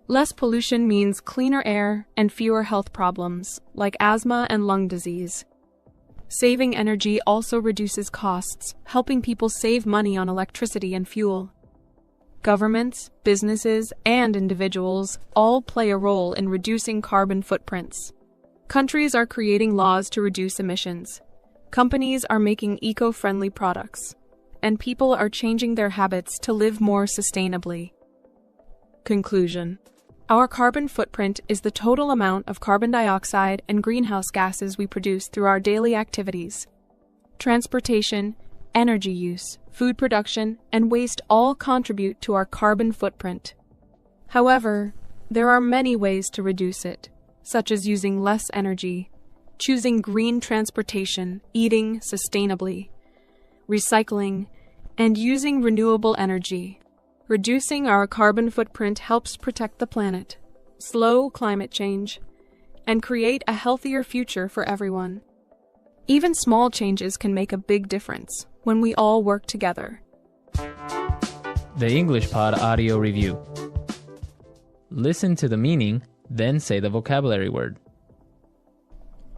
Less pollution means cleaner air and fewer health problems, like asthma and lung disease. Saving energy also reduces costs, helping people save money on electricity and fuel. Governments, businesses, and individuals all play a role in reducing carbon footprints. Countries are creating laws to reduce emissions. Companies are making eco-friendly products. And people are changing their habits to live more sustainably. Conclusion. Our carbon footprint is the total amount of carbon dioxide and greenhouse gases we produce through our daily activities. Transportation, energy use, food production, and waste all contribute to our carbon footprint. However, there are many ways to reduce it, such as using less energy, choosing green transportation, eating sustainably, recycling, and using renewable energy. Reducing our carbon footprint helps protect the planet, slow climate change, and create a healthier future for everyone. Even small changes can make a big difference when we all work together. The English Pod Audio Review. Listen to the meaning, then say the vocabulary word.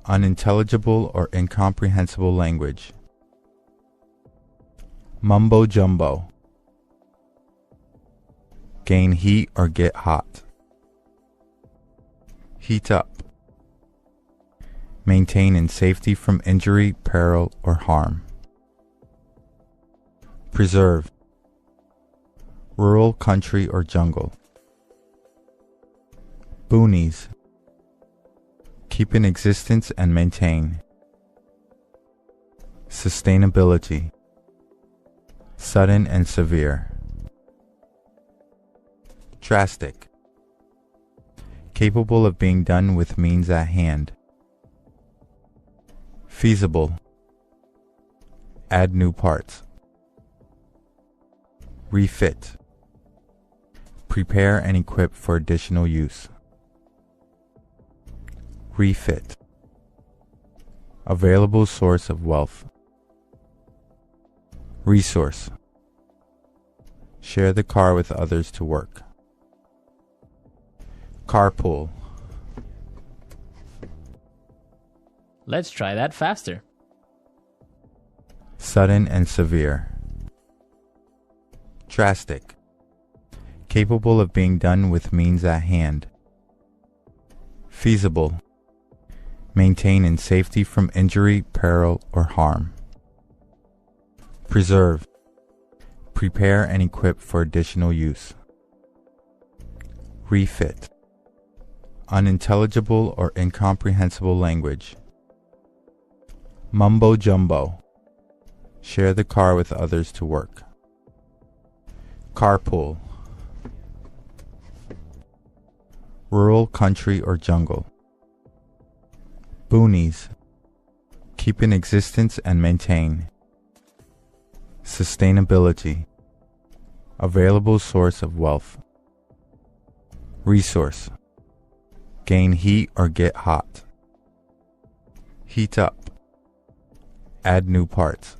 Unintelligible or incomprehensible language. Mumbo jumbo. Gain heat or get hot. Heat up. Maintain in safety from injury, peril, or harm. Preserve. Rural, country, or jungle. Boonies. Keep in existence and maintain. Sustainability. Sudden and severe. Drastic. Capable of being done with means at hand. Feasible. Add new parts. Refit. Prepare and equip for additional use. Refit. Available source of wealth. Resource. Share the car with others to work. Carpool. Let's try that faster. Sudden and severe. Drastic. Capable of being done with means at hand. Feasible. Maintain in safety from injury, peril, or harm. Preserve. Prepare and equip for additional use. Refit. Unintelligible or incomprehensible language. Mumbo jumbo. Share the car with others to work. Carpool. Rural, country, or jungle. Boonies. Keep in existence and maintain. Sustainability. Available source of wealth. Resource. Gain heat or get hot. Heat up. Add new parts.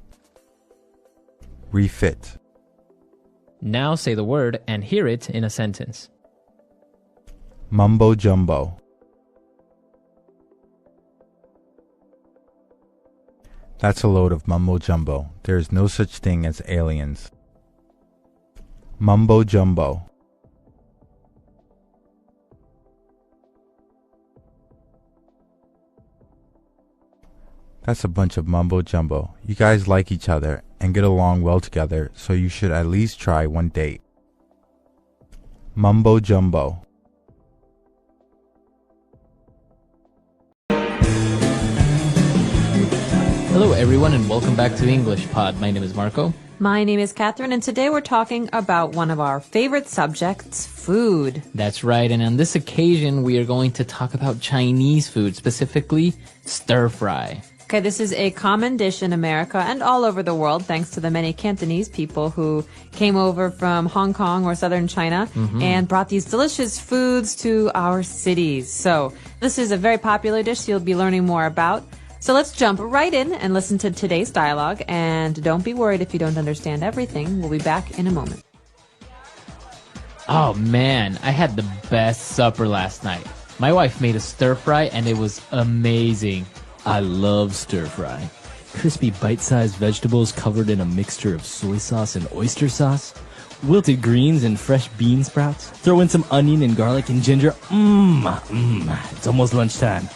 Refit. Now say the word and hear it in a sentence. Mumbo jumbo. That's a load of mumbo jumbo. There is no such thing as aliens. Mumbo jumbo. That's a bunch of mumbo jumbo. You guys like each other and get along well together, so you should at least try one date. Mumbo jumbo. Hello everyone and welcome back to English Pod. My name is Marco. My name is Catherine, and today we're talking about one of our favorite subjects, food. That's right, and on this occasion we are going to talk about Chinese food, specifically stir fry. Okay, this is a common dish in America and all over the world, thanks to the many Cantonese people who came over from Hong Kong or southern China and brought these delicious foods to our cities. So this is a very popular dish you'll be learning more about. So let's jump right in and listen to today's dialogue. And don't be worried if you don't understand everything. We'll be back in a moment. Oh man, I had the best supper last night. My wife made a stir fry and it was amazing. I love stir fry. Crispy bite-sized vegetables covered in a mixture of soy sauce and oyster sauce. Wilted greens and fresh bean sprouts. Throw in some onion and garlic and ginger. It's almost lunchtime.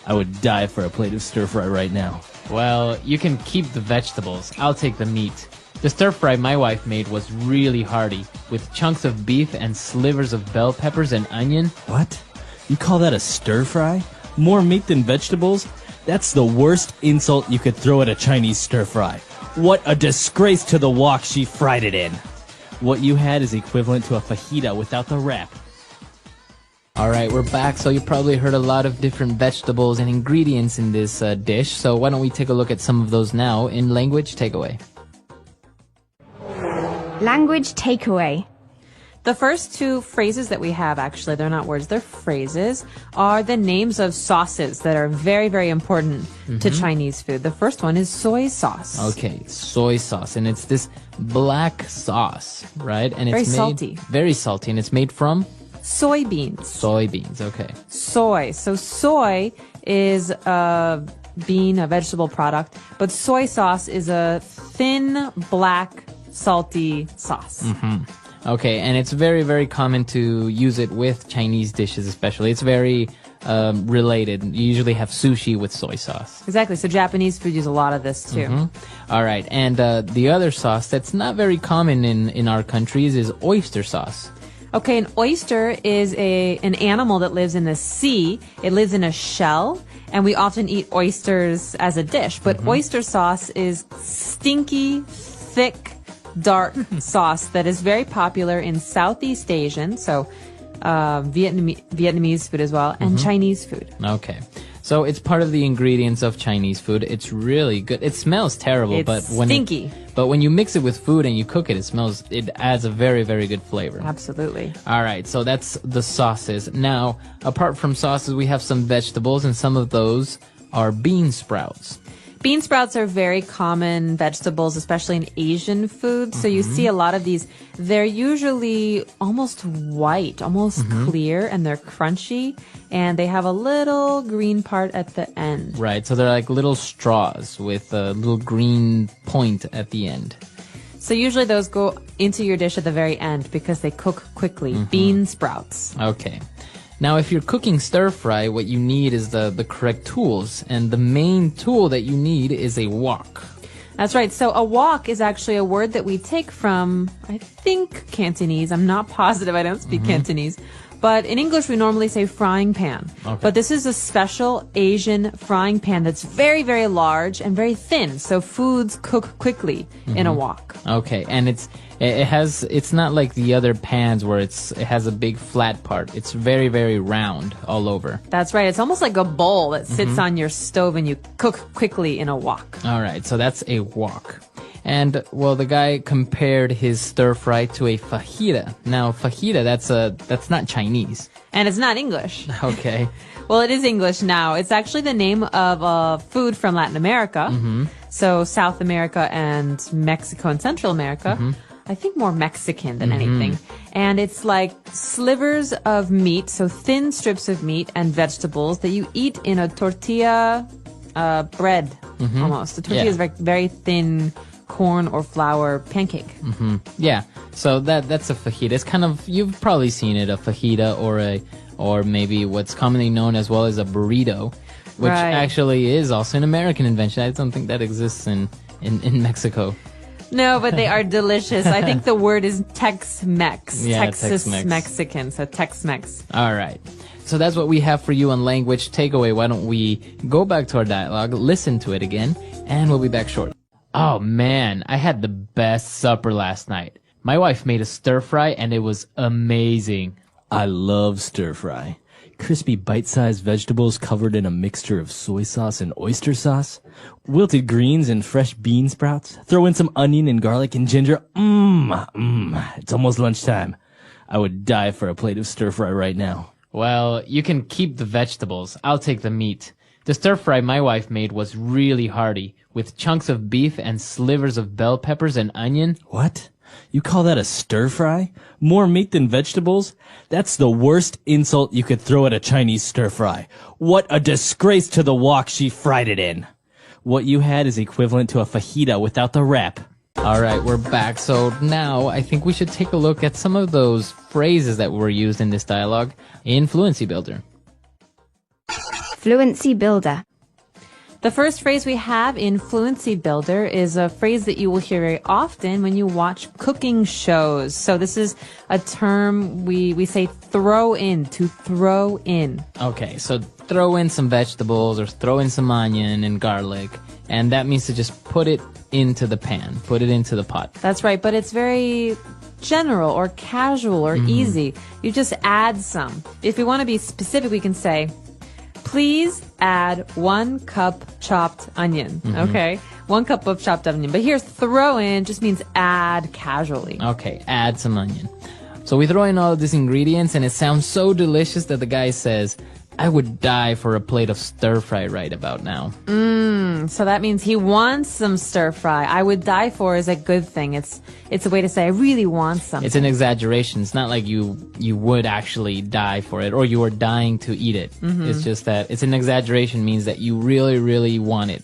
I would die for a plate of stir fry right now. Well, you can keep the vegetables. I'll take the meat. The stir fry my wife made was really hearty, with chunks of beef and slivers of bell peppers and onion. What? You call that a stir fry? More meat than vegetables? That's the worst insult you could throw at a Chinese stir fry. What a disgrace to the wok she fried it in. What you had is equivalent to a fajita without the wrap. Alright, we're back. So you probably heard a lot of different vegetables and ingredients in this dish. So why don't we take a look at some of those now in language takeaway. Language takeaway. The first two phrases that we have, actually, they're not words, they're phrases, are the names of sauces that are very, very important to Chinese food. The first one is soy sauce. Okay, soy sauce. And it's this black sauce, right? And Very it's made, salty. Very salty. And it's made from? Soybeans. Soybeans, okay. Soy. So soy is a bean, a vegetable product, but soy sauce is a thin, black, salty sauce. Okay, and it's very, very common to use it with Chinese dishes especially. It's very related. You usually have sushi with soy sauce. Exactly. So Japanese food use a lot of this too. All right, and the other sauce that's not very common in our countries is oyster sauce. Okay, an oyster is an animal that lives in the sea. It lives in a shell, and we often eat oysters as a dish. But oyster sauce is stinky, thick, dark sauce that is very popular in Southeast Asian, so Vietnamese food as well, and Chinese food. Okay. So it's part of the ingredients of Chinese food. It's really good. It smells terrible, It's but when stinky. but when you mix it with food and you cook it, it adds a very, very good flavor. Absolutely. All right, so that's the sauces. Now, apart from sauces, we have some vegetables, and some of those are bean sprouts. Bean sprouts are very common vegetables, especially in Asian food. So you see a lot of these. They're usually almost white, almost clear, and they're crunchy. And they have a little green part at the end. Right, so they're like little straws with a little green point at the end. So usually those go into your dish at the very end because they cook quickly. Bean sprouts. Okay. Now, if you're cooking stir fry, what you need is the correct tools. And the main tool that you need is a wok. That's right. So a wok is actually a word that we take from, I think, Cantonese. I'm not positive. I don't speak Cantonese. But in English, we normally say frying pan. Okay. But this is a special Asian frying pan that's very, very large and very thin. So foods cook quickly in a wok. Okay, and it's not like the other pans where it has a big flat part. It's very, very round all over. That's right. It's almost like a bowl that sits on your stove and you cook quickly in a wok. All right, so that's a wok. And, well, the guy compared his stir fry to a fajita. Now, fajita, that's not Chinese. And it's not English. Okay. Well, it is English now. It's actually the name of a food from Latin America. So South America and Mexico and Central America. I think more Mexican than anything. And it's like slivers of meat, so thin strips of meat and vegetables that you eat in a tortilla bread almost. The tortilla is very thin corn or flour pancake. Yeah, so that's a fajita. It's kind of, you've probably seen it, a fajita or maybe what's commonly known as well as a burrito, which actually is also an American invention. I don't think that exists in Mexico. No, but they are delicious. I think the word is Tex-Mex. Yeah, Texas Tex-Mex. Mexican, so Tex-Mex. All right. So that's what we have for you on Language Takeaway. Why don't we go back to our dialogue, listen to it again, and we'll be back shortly. Oh man, I had the best supper last night. My wife made a stir fry and it was amazing. I love stir fry. Crispy bite-sized vegetables covered in a mixture of soy sauce and oyster sauce. Wilted greens and fresh bean sprouts. Throw in some onion and garlic and ginger. It's almost lunchtime. I would die for a plate of stir fry right now. Well, you can keep the vegetables. I'll take the meat. The stir fry my wife made was really hearty, with chunks of beef and slivers of bell peppers and onion. What? You call that a stir fry? More meat than vegetables? That's the worst insult you could throw at a Chinese stir fry. What a disgrace to the wok she fried it in. What you had is equivalent to a fajita without the wrap. All right, we're back. So now I think we should take a look at some of those phrases that were used in this dialogue in Fluency Builder. Fluency Builder. The first phrase we have in Fluency Builder is a phrase that you will hear very often when you watch cooking shows. So this is a term we say throw in, to throw in. Okay, so throw in some vegetables or throw in some onion and garlic, and that means to just put it into the pan, put it into the pot. That's right, but it's very general or casual or easy. You just add some. If we want to be specific, we can say, please add 1 cup chopped onion. Okay? 1 cup of chopped onion. But here, throw in just means add casually. Okay, add some onion. So we throw in all of these ingredients and it sounds so delicious that the guy says, I would die for a plate of stir fry right about now. So that means he wants some stir fry. I would die for is a good thing. It's a way to say I really want something. It's an exaggeration. It's not like you would actually die for it or you are dying to eat it. It's just that it's an exaggeration means that you really, really want it.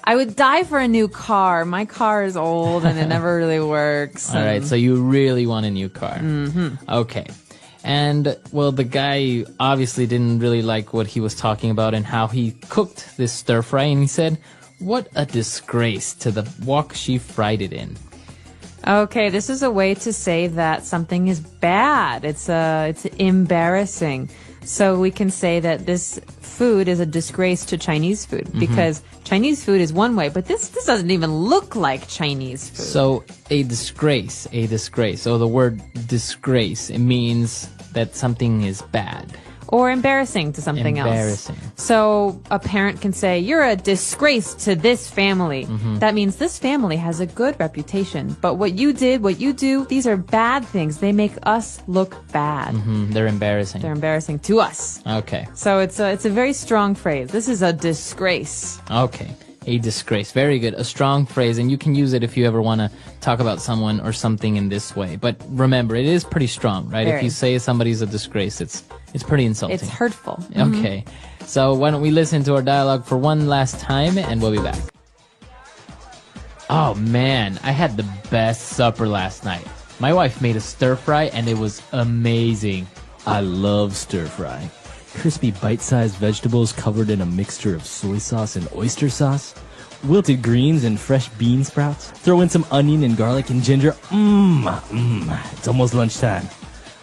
I would die for a new car. My car is old and it never really works. All right, so you really want a new car. Okay. And, well, the guy obviously didn't really like what he was talking about and how he cooked this stir fry. And he said, what a disgrace to the wok she fried it in. Okay, this is a way to say that something is bad. It's embarrassing. So we can say that this food is a disgrace to Chinese food because Chinese food is one way, but this doesn't even look like Chinese food. So a disgrace. So the word disgrace, it means that something is bad. Or embarrassing to something Embarrassing. else. So a parent can say, you're a disgrace to this family. That means this family has a good reputation. But what you did, what you do, these are bad things. They make us look bad. They're embarrassing. They're embarrassing to us. Okay. So it's a very strong phrase. This is a disgrace. Okay. A disgrace. Very good. A strong phrase, and you can use it if you ever want to talk about someone or something in this way. But remember, it is pretty strong, right? Very. If you say somebody's a disgrace, it's pretty insulting. It's hurtful. Okay. So why don't we listen to our dialogue for one last time, and we'll be back. Oh, man. I had the best supper last night. My wife made a stir fry, and it was amazing. I love stir fry. Crispy bite-sized vegetables covered in a mixture of soy sauce and oyster sauce. Wilted greens and fresh bean sprouts. Throw in some onion and garlic and ginger. It's almost lunchtime.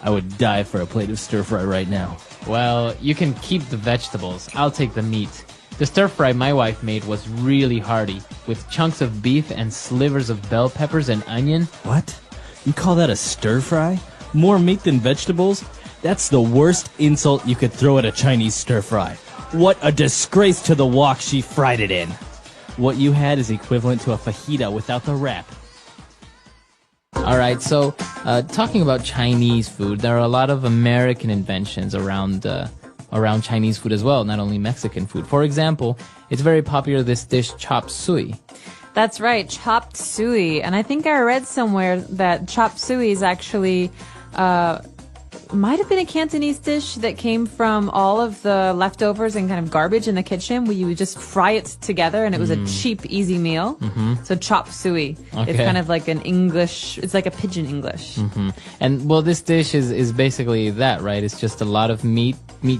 I would die for a plate of stir fry right now. Well, you can keep the vegetables. I'll take the meat. The stir fry my wife made was really hearty, with chunks of beef and slivers of bell peppers and onion. What? You call that a stir fry? More meat than vegetables? That's the worst insult you could throw at a Chinese stir fry. What a disgrace to the wok she fried it in. What you had is equivalent to a fajita without the wrap. All right, so talking about Chinese food, there are a lot of American inventions around Chinese food as well, not only Mexican food. For example, it's very popular, this dish, chop suey. That's right, chopped suey. And I think I read somewhere that chop suey is actually might have been a Cantonese dish that came from all of the leftovers and kind of garbage in the kitchen where you would just fry it together and it was a cheap, easy meal. So chop suey. Okay. It's kind of like an English, it's like a pidgin English. And, well, this dish is basically that, right? It's just a lot of meat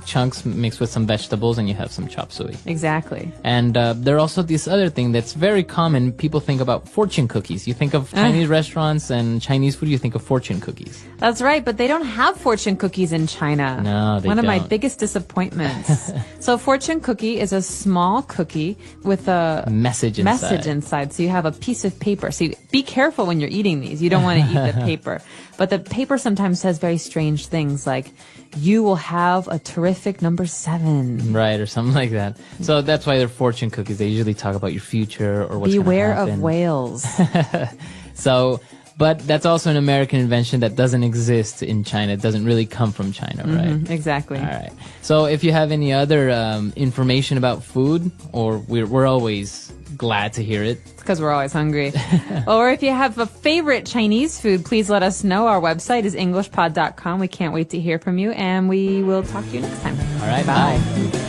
chunks mixed with some vegetables, and you have some chop suey. Exactly. And there are also this other thing that's very common. People think about fortune cookies. You think of Chinese restaurants and Chinese food, you think of fortune cookies. That's right, but they don't have fortune cookies in China. No, they One of my don't. biggest disappointments. So fortune cookie is a small cookie with a Message inside. So you have a piece of paper. So be careful when you're eating these. You don't want to eat the paper. But the paper sometimes says very strange things like, you will have a terrific number 7. Right, or something like that. So that's why they're fortune cookies. They usually talk about your future or what's going to Beware happen. of whales. So, but that's also an American invention that doesn't exist in China. It doesn't really come from China, right? Exactly. All right. So if you have any other information about food, or we're always glad to hear it. Because we're always hungry. Or if you have a favorite Chinese food, please let us know. Our website is englishpod.com. We can't wait to hear from you, and we will talk to you next time. All right, bye.